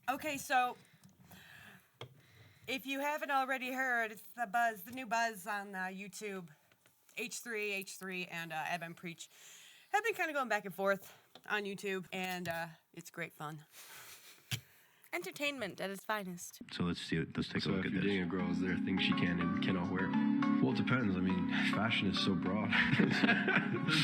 Okay, so if you haven't already heard, it's the new buzz on YouTube. H3, and Evan Preach have been kind of going back and forth on YouTube, and it's great fun. Entertainment at its finest. So let's take a look at this. So if you're dating a girl, is there things she can and cannot wear? Well, it depends. I mean, fashion is so broad.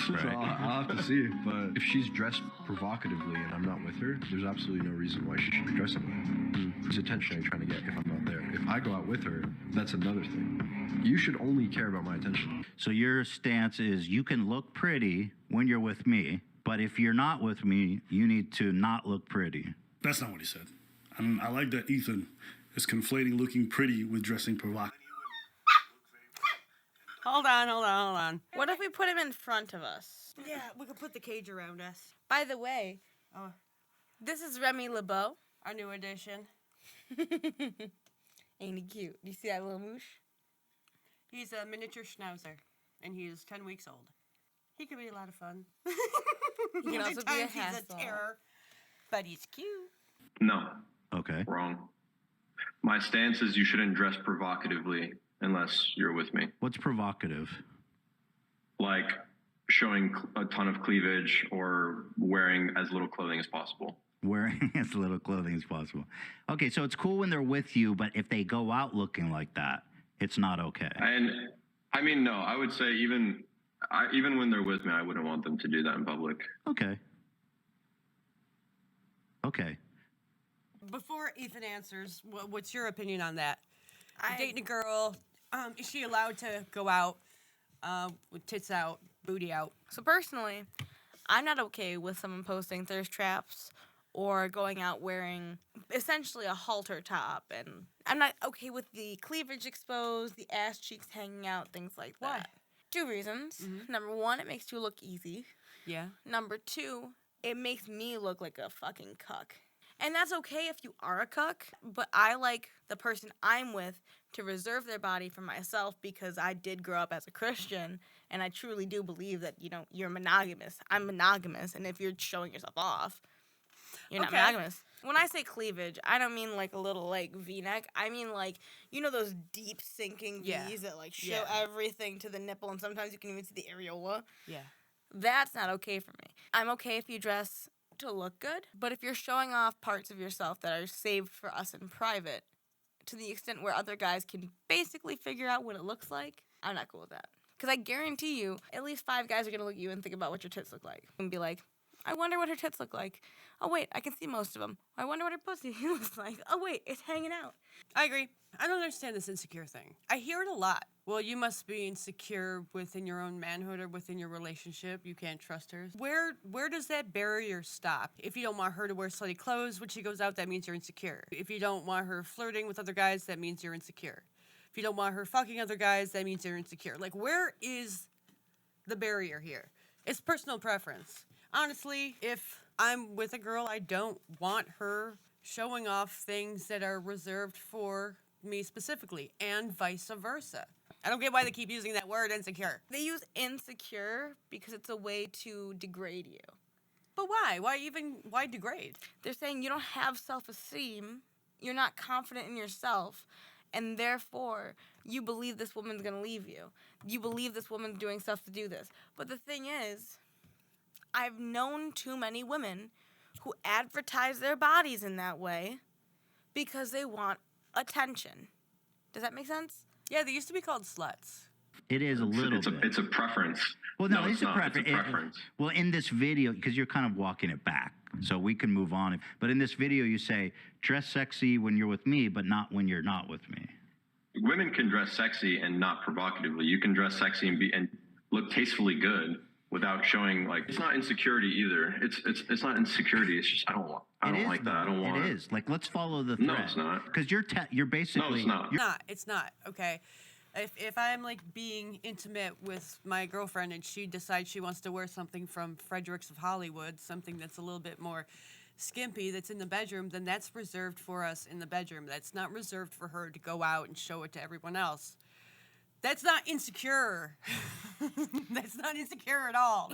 So I'll have to see. But if she's dressed provocatively and I'm not with her, there's absolutely no reason why she should be dressing like that. Whose attention are you trying to get if I'm not there? If I go out with her, that's another thing. You should only care about my attention. So your stance is you can look pretty when you're with me, but if you're not with me, you need to not look pretty. That's not what he said. I like that Ethan is conflating looking pretty with dressing provocative. Hold on. What if we put him in front of us? Yeah, we could put the cage around us. By the way, this is Remy LeBeau. Our new addition. Ain't he cute? Do you see that little moosh? He's a miniature schnauzer, and he is 10 weeks old. He could be a lot of fun. He can also be a He's hassle. a terror, but he's cute. No. Okay. Wrong. My stance is you shouldn't dress provocatively unless you're with me. What's provocative? Like showing a ton of cleavage or wearing as little clothing as possible. Wearing as little clothing as possible. Okay, so it's cool when they're with you, but if they go out looking like that, it's not okay. And I mean, no, I would say even when they're with me, I wouldn't want them to do that in public. Okay. Before Ethan answers, what's your opinion on that? You're dating a girl. Is she allowed to go out with tits out, booty out? So personally, I'm not okay with someone posting thirst traps or going out wearing essentially a halter top. And I'm not okay with the cleavage exposed, the ass cheeks hanging out, things like that. Why? 2 reasons. Mm-hmm. Number 1, it makes you look easy. Yeah. Number 2, it makes me look like a fucking cuck. And that's okay if you are a cuck, but I like the person I'm with to reserve their body for myself because I did grow up as a Christian, and I truly do believe that, you're monogamous. I'm monogamous, and if you're showing yourself off, you're not monogamous. When I say cleavage, I don't mean like a little like V-neck. I mean like, those deep sinking V's that like show everything to the nipple, and sometimes you can even see the areola. Yeah. That's not okay for me. I'm okay if you dress to look good, but if you're showing off parts of yourself that are saved for us in private to the extent where other guys can basically figure out what it looks like, I'm not cool with that. Because I guarantee you, at least 5 guys are going to look at you and think about what your tits look like. And be like, I wonder what her tits look like. Oh, wait, I can see most of them. I wonder what her pussy looks like. Oh, wait, it's hanging out. I agree. I don't understand this insecure thing. I hear it a lot. Well, you must be insecure within your own manhood or within your relationship. You can't trust her. Where does that barrier stop? If you don't want her to wear slutty clothes when she goes out, that means you're insecure. If you don't want her flirting with other guys, that means you're insecure. If you don't want her fucking other guys, that means you're insecure. Like, where is the barrier here? It's personal preference. Honestly, if I'm with a girl, I don't want her showing off things that are reserved for me specifically, and vice versa. I don't get why they keep using that word, insecure. They use insecure because it's a way to degrade you. But why? Why degrade? They're saying you don't have self-esteem, you're not confident in yourself, and therefore you believe this woman's going to leave you. You believe this woman's doing stuff to do this. But the thing is, I've known too many women who advertise their bodies in that way because they want attention. Does that make sense? Yeah, they used to be called sluts. It is a little bit. It's a preference. Well, no, it's a not. preference. It's a preference. Well, in this video, because you're kind of walking it back, so we can move on. But in this video, you say, dress sexy when you're with me, but not when you're not with me. Women can dress sexy and not provocatively. You can dress sexy and look tastefully good without showing, like, it's not insecurity either. It's not insecurity. It's just I don't like that. I don't want it. It is. Like, let's follow the thread. No, it's not. Because you're basically. No, it's not. It's not. Okay. If I'm like being intimate with my girlfriend and she decides she wants to wear something from Fredericks of Hollywood, something that's a little bit more skimpy that's in the bedroom, then that's reserved for us in the bedroom. That's not reserved for her to go out and show it to everyone else. That's not insecure. That's not insecure at all.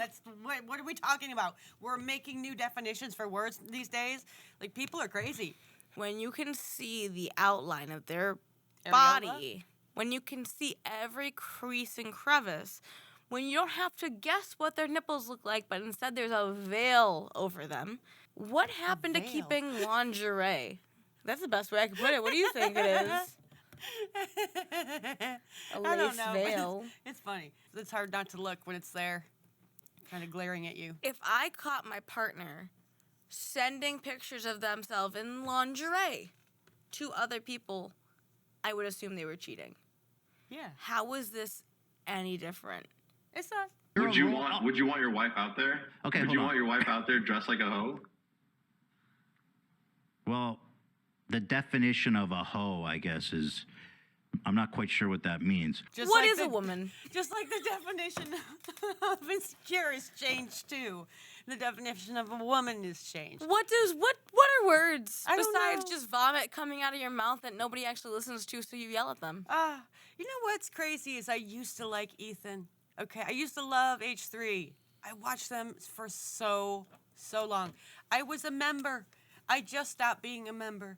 What are we talking about? We're making new definitions for words these days. Like, people are crazy. when you can see the outline of their Areola? body, when you can see every crease and crevice, when you don't have to guess what their nipples look like, but instead there's a veil over them. What happened to veil? keeping lingerie? That's the best way I can put it. What do you think it is? A I don't lace know. veil. It's funny. It's hard not to look when it's there, kind of glaring at you. If I caught my partner sending pictures of themselves in lingerie to other people, I would assume they were cheating. Yeah, How is this any different? it's not. Would you want your wife out there? Okay, Would hold you on. want your wife out there dressed like a hoe? Well, the definition of a hoe, I guess, is I'm not quite sure what that means. Just What like is a woman? Just like the definition of insecure is changed too. The definition of a woman is changed. What are words I don't besides know. just vomit coming out of your mouth that nobody actually listens to, so you yell at them? You know what's crazy is I used to like Ethan. Okay, I used to love H3. I watched them for so long. I was a member. I just stopped being a member.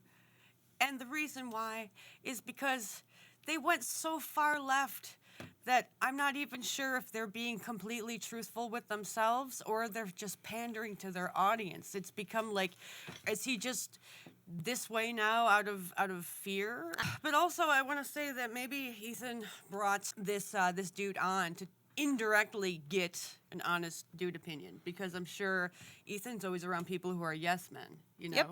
And the reason why is because they went so far left that I'm not even sure if they're being completely truthful with themselves or they're just pandering to their audience. It's become like, is he just this way now out of fear? But also, I want to say that maybe Ethan brought this dude on to indirectly get an honest dude opinion, because I'm sure Ethan's always around people who are yes men, you know, Yep.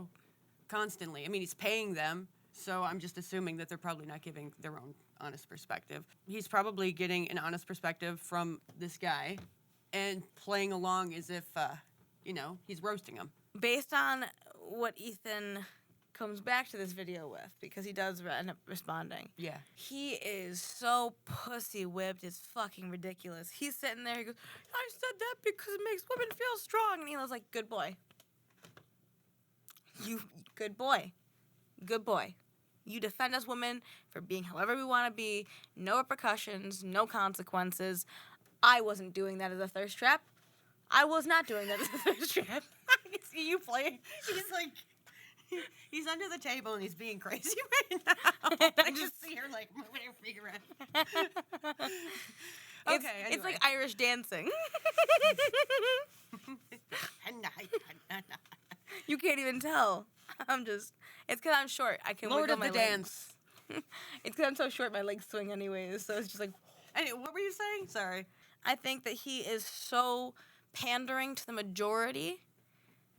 constantly. I mean, he's paying them, so I'm just assuming that they're probably not giving their own honest perspective. He's probably getting an honest perspective from this guy and playing along as if, he's roasting him. Based on what Ethan comes back to this video with, because he does end up responding. Yeah. He is so pussy whipped, it's fucking ridiculous. He's sitting there, he goes, I said that because it makes women feel strong. And Elo's like, good boy. Good boy. Good boy. You defend us women for being however we want to be, no repercussions, no consequences. I wasn't doing that as a thirst trap. I was not doing that as a thirst trap. I can see you playing. He's like, he's under the table and he's being crazy right now. I just see her like moving her finger around. Okay, It's like Irish dancing. You can't even tell. It's because I'm short. I can Lord wiggle of my the legs. dance. It's because I'm so short, my legs swing anyways. So it's just like, Anyway, what were you saying? Sorry. I think that he is so pandering to the majority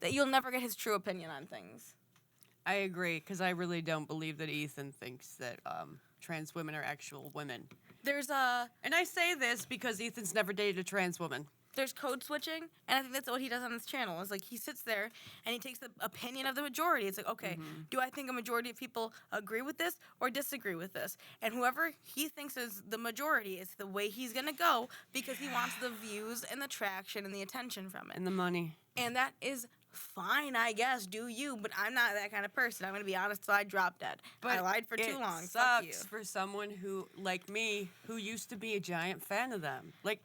that you'll never get his true opinion on things. I agree, because I really don't believe that Ethan thinks that trans women are actual women. There's And I say this because Ethan's never dated a trans woman. there's code switching, and I think that's what he does on his channel. It's like he sits there and he takes the opinion of the majority. It's like, okay, do I think a majority of people agree with this or disagree with this? And whoever he thinks is the majority is the way he's gonna go because he wants the views and the traction and the attention from it. And the money. And that is fine, I guess. Do you? But I'm not that kind of person. I'm gonna be honest. So I dropped dead. But I lied for too it long. Fuck you. sucks for someone who, like me, who used to be a giant fan of them. Like,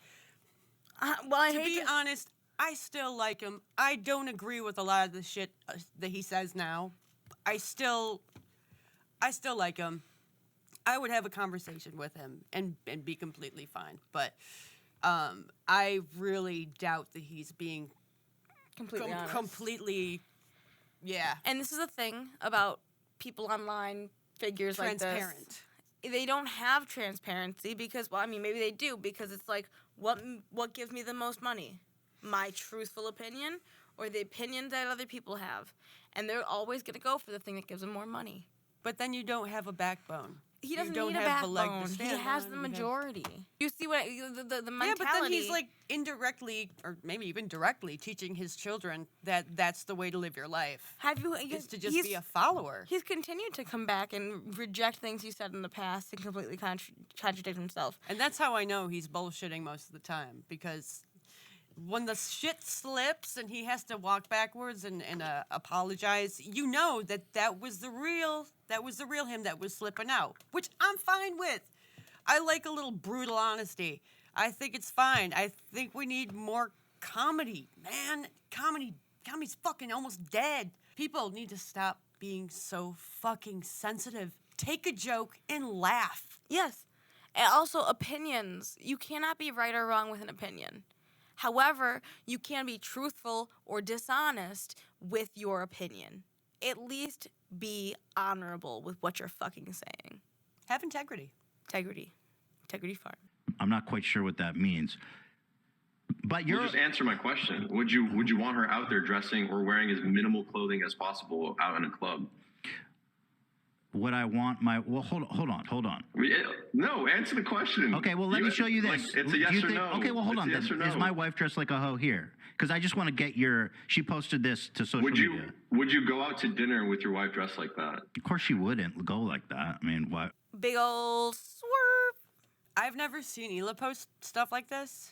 Well, I to hate be to. honest, I still like him. I don't agree with a lot of the shit that he says now. I still like him. I would have a conversation with him and be completely fine. But I really doubt that he's being Completely honest. completely, yeah, And this is the thing about people online, figures like transparent. this. They don't have transparency because, well, I mean, maybe they do because it's like, what gives me the most money? My truthful opinion or the opinion that other people have? And they're always going to go for the thing that gives them more money. But then you don't have a backbone. He doesn't you don't need a have a leg backbone. to He stand has on. the You have- majority. You see what the mentality? Yeah, but then he's like indirectly, or maybe even directly, teaching his children that that's the way to live your life. have you? Is to just be a follower. He's continued to come back and reject things he said in the past and completely contradict himself. And that's how I know he's bullshitting most of the time, because when the shit slips and he has to walk backwards and apologize, you know that was the real him that was slipping out, which I'm fine with. I like a little brutal honesty. I think it's fine. I think we need more comedy, man. Comedy's fucking almost dead. People need to stop being so fucking sensitive. Take a joke and laugh. Yes. And also opinions. You cannot be right or wrong with an opinion. However, you can be truthful or dishonest with your opinion. At least be honorable with what you're fucking saying. Have integrity. Integrity. Integrity farm. I'm not quite sure what that means. But you're Well, just answer my question. Would you want her out there dressing or wearing as minimal clothing as possible out in a club? would I want my hold on. No, answer the question. Okay, well let me show you this. Like, it's a yes or no. Okay, well hold on. Yes or no. Is my wife dressed like a hoe here? Because I just want to get your. She posted this to social media. Would you go out to dinner with your wife dressed like that? Of course she wouldn't go like that. I mean, what? Big ol' swerve. I've never seen Hila post stuff like this.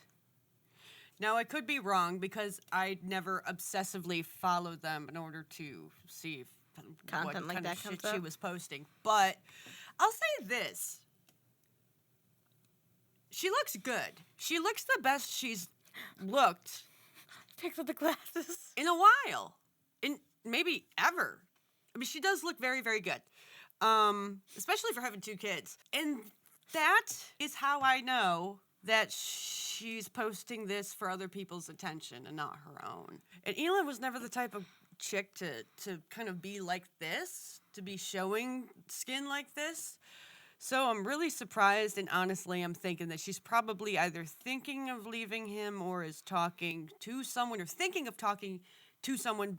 Now, I could be wrong because I never obsessively followed them in order to see if, what Content like kind that of comes shit she up. was posting. But I'll say this. She looks good. She looks the best she's looked Picks up the glasses. in a while. In maybe ever. I mean, she does look very, very good. Especially for having 2 kids. And that is how I know that she's posting this for other people's attention and not her own. And Hila was never the type of chick to kind of be like this, to be showing skin like this. So I'm really surprised, and honestly, I'm thinking that she's probably either thinking of leaving him or is talking to someone or thinking of talking to someone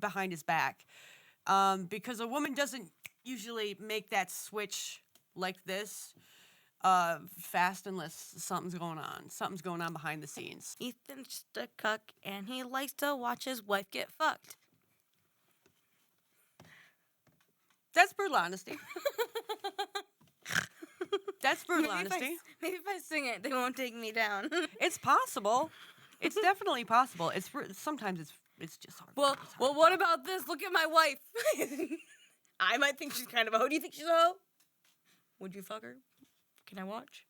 behind his back. Because a woman doesn't usually make that switch like this fast unless something's going on. Something's going on behind the scenes. Ethan's just a cuck, and he likes to watch his wife get fucked. That's brutal honesty. That's brutal honesty. Maybe if I sing it, they won't take me down. It's possible. It's definitely possible. Sometimes it's just hard. Well, what about this? Look at my wife. I might think she's kind of a hoe. Do you think she's a hoe? Would you fuck her? Can I watch?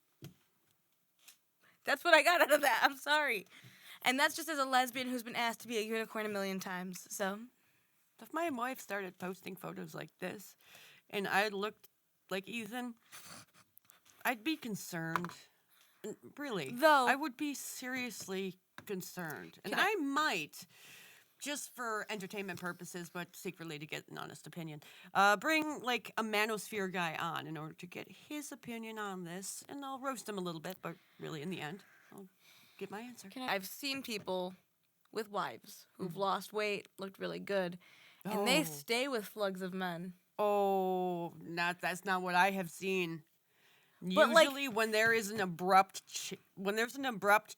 That's what I got out of that. I'm sorry. And that's just as a lesbian who's been asked to be a unicorn a million times. So, If my wife started posting photos like this, and I looked like Ethan, I'd be concerned. Really. Though- I would be seriously concerned. And I might, just for entertainment purposes, but secretly to get an honest opinion, bring like a manosphere guy on in order to get his opinion on this. And I'll roast him a little bit, but really in the end, I'll get my answer. I've seen people with wives who've lost weight, looked really good, and they Oh. stay with slugs of men. Oh, that's not what I have seen. But, like- Usually, when there is an abrupt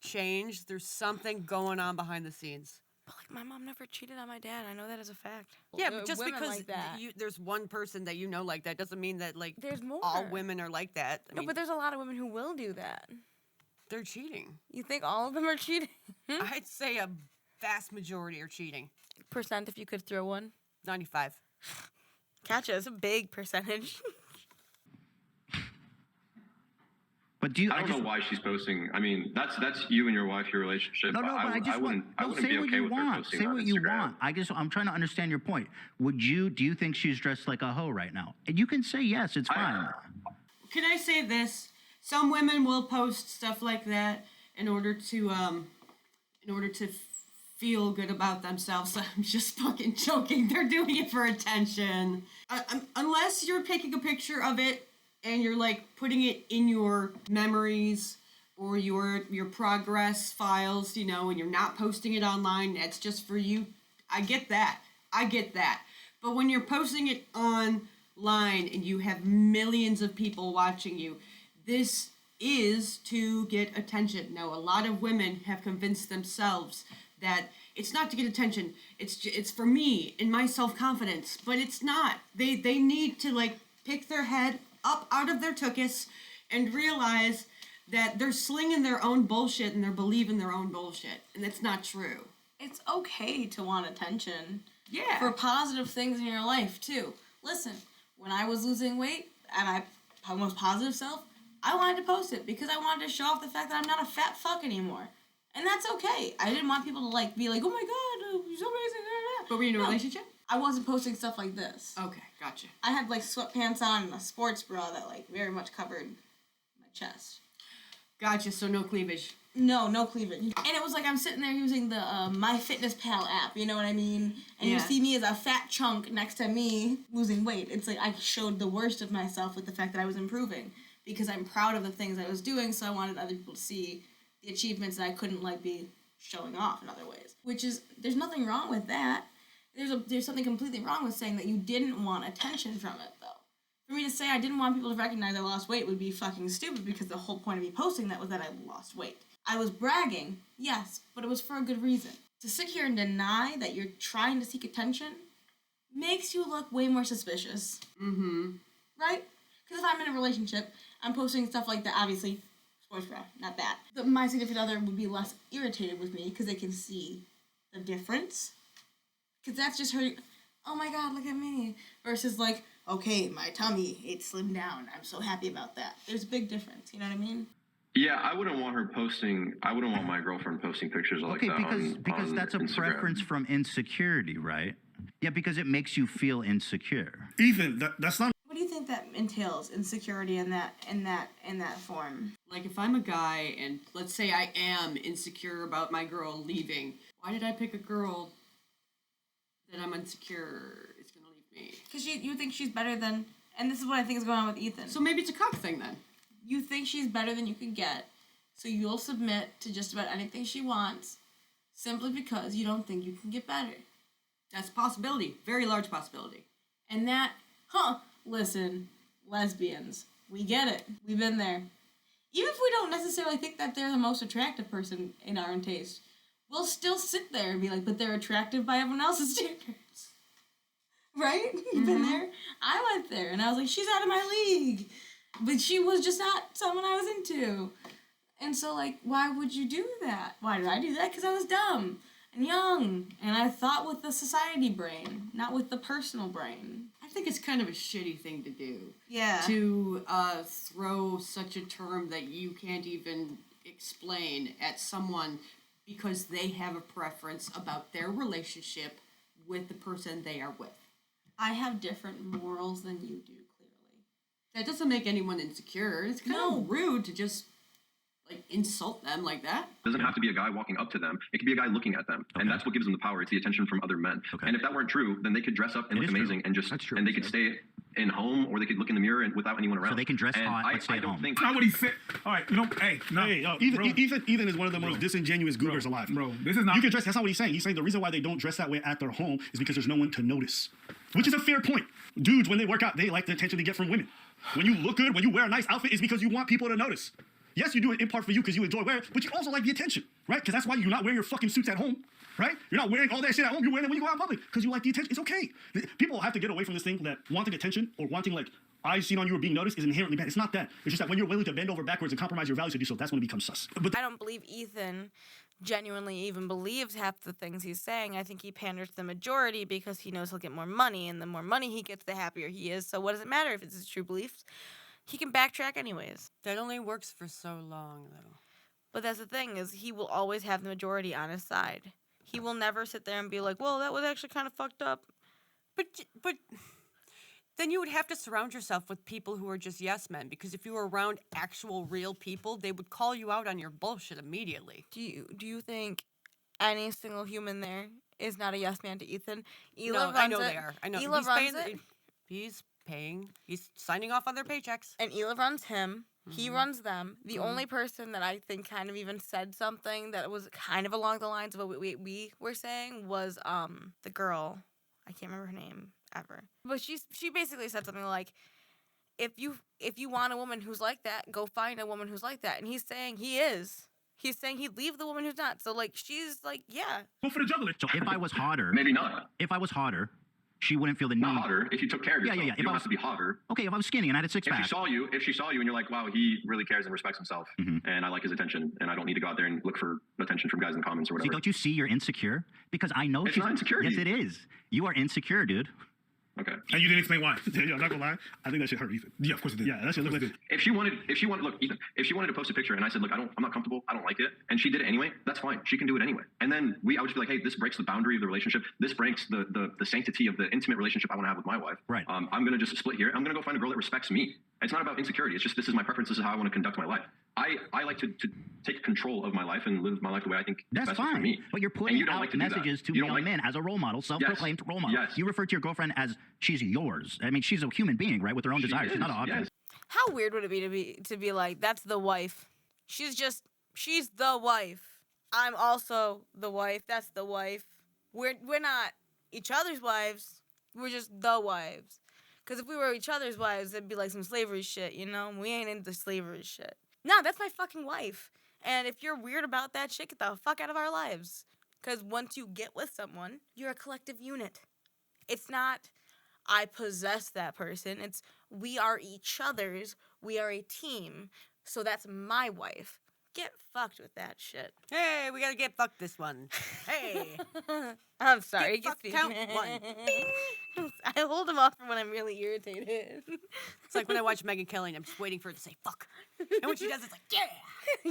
change, there's something going on behind the scenes. But like my mom never cheated on my dad. I know that as a fact. Yeah, There but are just women because like that. there's one person that you know like that doesn't mean that like There's more. all women are like that. I No, mean, but there's a lot of women who will do that. they're cheating. You think all of them are cheating? I'd say a vast majority are cheating. Percent if you could throw one. 95. Gotcha. It's a big percentage. But do you? I don't know why she's posting. I mean, that's you and your wife, your relationship. No, but I just wouldn't say be what okay you with her want. posting Say on what you Instagram. want. I'm trying to understand your point. Do you think she's dressed like a hoe right now? And you can say yes, it's fine. Can I say this? Some women will post stuff like that in order to feel good about themselves. I'm just fucking joking. They're doing it for attention. Unless you're taking a picture of it and you're like putting it in your memories or your progress files, and you're not posting it online. That's just for you. I get that. But when you're posting it online and you have millions of people watching you, this is to get attention. Now, a lot of women have convinced themselves that it's not to get attention. It's for me and my self-confidence, but it's not. They need to like pick their head up out of their tuchus and realize that they're slinging their own bullshit and they're believing their own bullshit, and that's not true. It's okay to want attention. Yeah. For positive things in your life, too. Listen, when I was losing weight and I was positive self, I wanted to post it because I wanted to show off the fact that I'm not a fat fuck anymore. And that's okay. I didn't want people to be like, oh my god, you're so amazing. But were you in a No. relationship? I wasn't posting stuff like this. Okay, gotcha. I had like sweatpants on and a sports bra that like very much covered my chest. Gotcha, so no cleavage. No cleavage. And it was like I'm sitting there using the MyFitnessPal app, you know what I mean? And you see me as a fat chunk next to me losing weight. It's like I showed the worst of myself with the fact that I was improving because I'm proud of the things I was doing, so I wanted other people to see the achievements that I couldn't like be showing off in other ways. Which is, there's nothing wrong with that. There's something completely wrong with saying that you didn't want attention from it, though. For me to say I didn't want people to recognize I lost weight would be fucking stupid because the whole point of me posting that was that I lost weight. I was bragging, yes, but it was for a good reason. To sit here and deny that you're trying to seek attention makes you look way more suspicious. Mm-hmm. Right? Because if I'm in a relationship, I'm posting stuff like that, obviously, sports bra, not that. But my significant other would be less irritated with me because they can see the difference. Because that's just her, oh my god, look at me. Versus like, okay, my tummy, it slimmed down. I'm so happy about that. There's a big difference, you know what I mean? Yeah, I wouldn't want my girlfriend posting pictures like that because on that's a Instagram. preference from insecurity, right? Yeah, because it makes you feel insecure. Ethan, that's not. What do you think that entails, insecurity in that form? Like if I'm a guy and let's say I am insecure about my girl leaving, why did I pick a girl that I'm insecure is gonna leave me? Because you think she's better than, and this is what I think is going on with Ethan. So maybe it's a cuck thing then. You think she's better than you can get, so you'll submit to just about anything she wants simply because you don't think you can get better. That's a possibility. Very large possibility. And that, listen, lesbians, we get it. We've been there. Even if we don't necessarily think that they're the most attractive person in our own taste, we'll still sit there and be like, but they're attractive by everyone else's standards. Right? You've been there? I went there, and I was like, she's out of my league. But she was just not someone I was into. And so, like, why would you do that? Why did I do that? Because I was dumb and young. And I thought with the society brain, not with the personal brain. I think it's kind of a shitty thing to do. Yeah. To throw such a term that you can't even explain at someone because they have a preference about their relationship with the person they are with. I have different morals than you do. That doesn't make anyone insecure. It's kind of rude to just, like, insult them like that. It doesn't have to be a guy walking up to them. It could be a guy looking at them. Okay. And that's what gives them the power. It's the attention from other men. Okay. And if that weren't true, then they could dress up and look amazing and just, and they could stay in home or they could look in the mirror and without anyone around. So they can dress hot, but stay I at don't home. think... That's not what he said. All right, Ethan is one of the most disingenuous goobers alive. Bro, this is not... You can dress, that's not what he's saying. He's saying the reason why they don't dress that way at their home is because there's no one to notice. Which is a fair point. Dudes, when they work out, they like the attention they get from women. When you look good, when you wear a nice outfit, it's because you want people to notice. Yes, you do it in part for you because you enjoy wearing it, but you also like the attention, right? Because that's why you're not wearing your fucking suits at home, right? You're not wearing all that shit at home. You're wearing it when you go out in public because you like the attention. It's okay. People have to get away from this thing that wanting attention or wanting, like, eyes seen on you or being noticed is inherently bad. It's not that. It's just that when you're willing to bend over backwards and compromise your values to do so, that's when it becomes sus. But I don't believe Ethan genuinely even believes half the things he's saying. I think he panders to the majority because he knows he'll get more money, and the more money he gets, the happier he is. So what does it matter if it's his true beliefs? He can backtrack anyways. That only works for so long, though. But that's the thing, is he will always have the majority on his side. He will never sit there and be like, well, that was actually kind of fucked up. But then you would have to surround yourself with people who are just yes men, because if you were around actual real people, they would call you out on your bullshit immediately. Do you think any single human there is not a yes man to Ethan? No, I know they are. I know. Hila runs it. He's paying. He's signing off on their paychecks. And Hila runs him. He runs them. The only person that I think kind of even said something that was kind of along the lines of what we were saying was the girl. I can't remember her name ever. But she basically said something like, if you want a woman who's like that, go find a woman who's like that. And he's saying he is. He's saying he'd leave the woman who's not. So, like, she's like, yeah. Go for the juggler. So if I was hotter... Maybe not. If I was hotter, she wouldn't feel the need... Not hotter. If you took care of yourself, you don't have to be hotter. Okay, if I was skinny and I had a six-pack... If she saw you and you're like, wow, he really cares and respects himself, and I like his attention, and I don't need to go out there and look for attention from guys in the comments or whatever. See, don't you see you're insecure? Because I know it's not insecurity. Yes, it is. You are insecure, dude. Okay. And you didn't explain why. Yeah, I'm not gonna lie. I think that shit hurt Ethan. Yeah, of course it did. Yeah, that shit looks like it. If she wanted, look, Ethan, if she wanted to post a picture and I said, look, I'm not comfortable, I don't like it, and she did it anyway, that's fine. She can do it anyway. And then I would just be like, hey, this breaks the boundary of the relationship. This breaks the sanctity of the intimate relationship I want to have with my wife. Right. I'm gonna just split here. I'm gonna go find a girl that respects me. It's not about insecurity. It's just this is my preference. This is how I want to conduct my life. I like to take control of my life and live my life the way I think that's best fine. for me. But you're putting out messages to young men as a role model, self-proclaimed role model. Yes. You refer to your girlfriend as she's yours. I mean, she's a human being, right, with her own desires. She's not an object. Yes. How weird would it be to be like, that's the wife. She's the wife. I'm also the wife. That's the wife. We're not each other's wives. We're just the wives. Because if we were each other's wives, it'd be like some slavery shit, you know? We ain't into slavery shit. No, that's my fucking wife. And if you're weird about that shit, get the fuck out of our lives. Because once you get with someone, you're a collective unit. It's not, I possess that person. It's, we are each other's. We are a team. So that's my wife. Get fucked with that shit. Hey, we gotta get fucked this one. Hey. I'm sorry. Get fucked count 1. I hold him off for when I'm really irritated. It's like when I watch Megyn Kelly and I'm just waiting for her to say fuck. And when she does, it's like, yeah.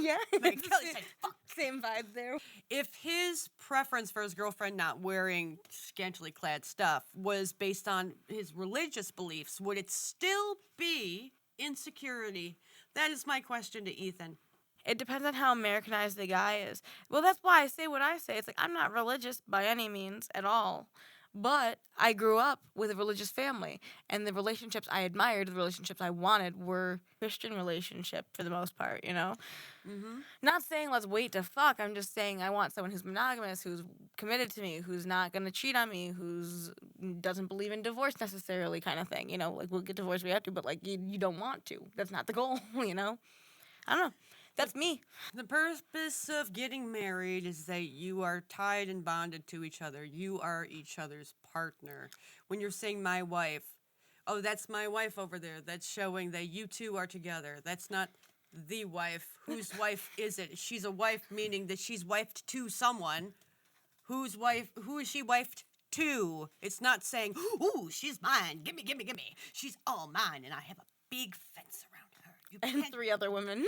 Yeah. Megyn Kelly saying fuck. Same vibe there. If his preference for his girlfriend not wearing scantily clad stuff was based on his religious beliefs, would it still be insecurity? That is my question to Ethan. It depends on how Americanized the guy is. Well, that's why I say what I say. It's like, I'm not religious by any means at all. But I grew up with a religious family. And the relationships I admired, the relationships I wanted were Christian relationship for the most part, you know? Mm-hmm. Not saying let's wait to fuck. I'm just saying I want someone who's monogamous, who's committed to me, who's not going to cheat on me, who's doesn't believe in divorce necessarily kind of thing. You know, like we'll get divorced if we have to, but like you don't want to. That's not the goal, you know? I don't know. That's me. The purpose of getting married is that you are tied and bonded to each other. You are each other's partner. When you're saying my wife, oh, that's my wife over there. That's showing that you two are together. That's not the wife. Whose wife is it? She's a wife, meaning that she's wifed to someone. Whose wife? Who is she wifed to? It's not saying, ooh, she's mine. Gimme, gimme, gimme. She's all mine, and I have a big fence around. And 3 other women.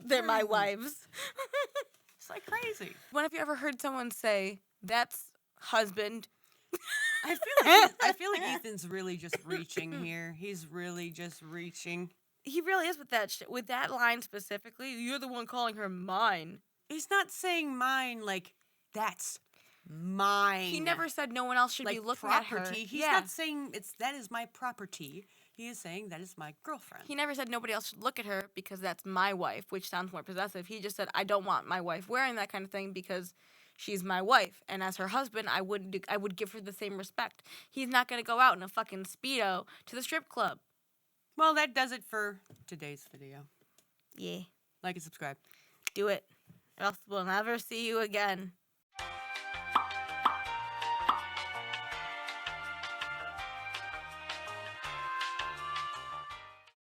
They're my wives. It's like crazy. When have you ever heard someone say, that's husband? I feel like Ethan's really just reaching here. He's really just reaching. He really is with that shit. With that line specifically, you're the one calling her mine. He's not saying mine like, that's mine. He never said no one else should be looking property. at her. He's not saying that is my property. He is saying that is my girlfriend. He never said nobody else should look at her because that's my wife, which sounds more possessive. He just said, I don't want my wife wearing that kind of thing because she's my wife. And as her husband, I would give her the same respect. He's not going to go out in a fucking Speedo to the strip club. Well, that does it for today's video. Yeah. Like and subscribe. Do it. Or else we'll never see you again.